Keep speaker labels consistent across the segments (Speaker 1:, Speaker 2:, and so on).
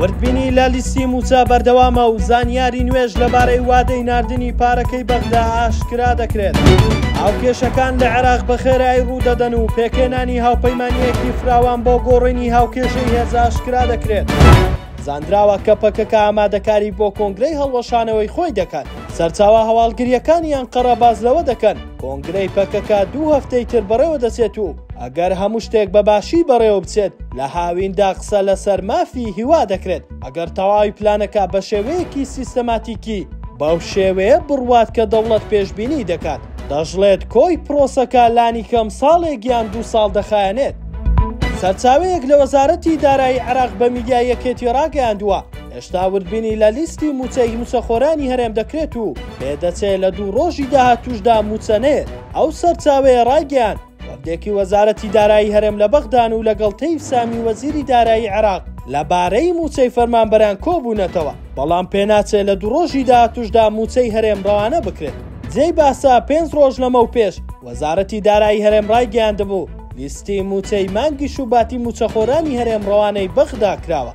Speaker 1: وردبینی لە لیستی موچە بەردەوامە و زانیاری نوێژ لەبارەی وادەی ناردنی پارەکەی بەغدا ئاشکرا دەکرێت. هاوکێشەکان لە عێراق بەخێرایی ڕوودەدەن و پێکێنانی هاوپەیمانیەکی فراوان بۆ گۆڕینی هاوکێشەی هێز ئاشکرا دەکرێت. زانراوە کە پەکەکە ئامادەکاری بۆ کۆنگرەی هەڵوەشانەوەی خۆی دەکات. سەرچاوە هەواڵگریەکانی ئەنقەرە باز لەوە دەکەن کۆنگرەی پەکەکە 2 هەفتەی تر بەڕێوە دەچێت و ئەگەر هەموو شتێک بەباشی بەڕێوە بچێت لە هاویندا قسە لەسەر مافی هیوا دەکرێت. ئەگەر تەواوی پلانەکە بە شێوەیەکی سیستەماتیکی بەو شێوەیە بڕوات کە دەوڵەت پێشبینی دەکات دەژڵێت کۆی پرۆسەکە لانی کەم ساڵێکیان 2 ساڵ دەخایەنێت. سەرچاوەیەک لە وەزارەتی دارایی عێراق بە میدیای یەکێتی ڕاگەیاندووە هێشتا وردبینی لە لیستی موچەی موچەخۆرانی هەرێم دەکرێت و پێدەچێت لە 2 ڕۆژی داهاتووشدا موچەنێت. ئەو سەرچاوەیە ڕاگەیان وەردێکی وەزارەتی دارایی هەرێم لە بەغدان و لەگەڵ تەیف سامی وەزیری دارایی عێراق لەبارەی موچەی فەرمانبەران کۆبوونەتەوە، بەڵام پێناچێت لە 2 ڕۆژی داهاتووشدا موچەی هەرێم ڕەوانە بکرێت. جێی باسا 5 ڕۆژ لەمە و پێش وەزارەتی دارایی هەرێم ڕایگەیاندبوو لیستی موچەی مانگی شوباتی موچەخۆرانی هەرێم ڕەوانەی بەغدا کراوە.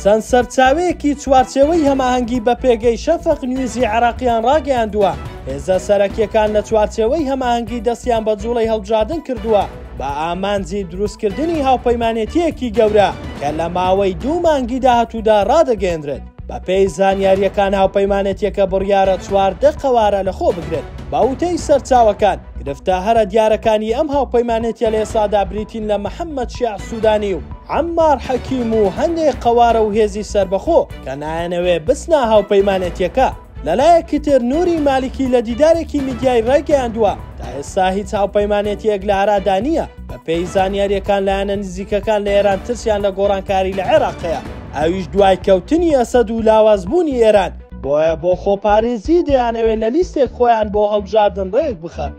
Speaker 1: چەند سەرچاوەیەکی چوارچێوەی هەماهەنگی بە پێگەی شەفق نیوزی عێراقیان ڕاگەیاندووە هێزە سەرەکیەکان لە چوارچێوەی هەماهەنگی دەستیان بە جوڵەی هەڵبژاردن کردووە بە ئامانجی دروستکردنی هاوپەیمانێتیەکی گەورە کە لە ماوەی 2 مانگی داهاتوودا ڕادەگەێنرێت. بە پێی زانیاریەکان هاوپەیمانێتیەکە بڕیارە 4 قەوارە لەخۆ بگرێت. باوتەی سەرچاوەکان گرفتە هەرە دیارەکانی ئەم هاوپەیمانێتیە لە ئێسادا بریتین لە محەممەد شیع سوودانی و عەمار حەکیم و هەندێک قەوارە و هێزی سربەخۆ کە نایەنەوێ بچنە هاوپەیمانێتیەکە. لەلایەکی تر نووری مالیکی لە دیدارێکی میدیای ڕایگەیاندووە تا ئێستا هیچ هاوپەیمانێتیەک لە عێراقدا نییە. بە پێی زانیاریەکان لایەنە نزیکەکان لە ئێران ترسیان لە گۆڕانکاری لە عێراقەیە، ئەویش دوای کەوتنی ئەسەد و لاوازبوونی ئێران. بۆیە بۆ خۆپارێزی دەیانەوێت لە لیستێک خۆیان بۆ هەڵبژاردن ڕێک بخەن.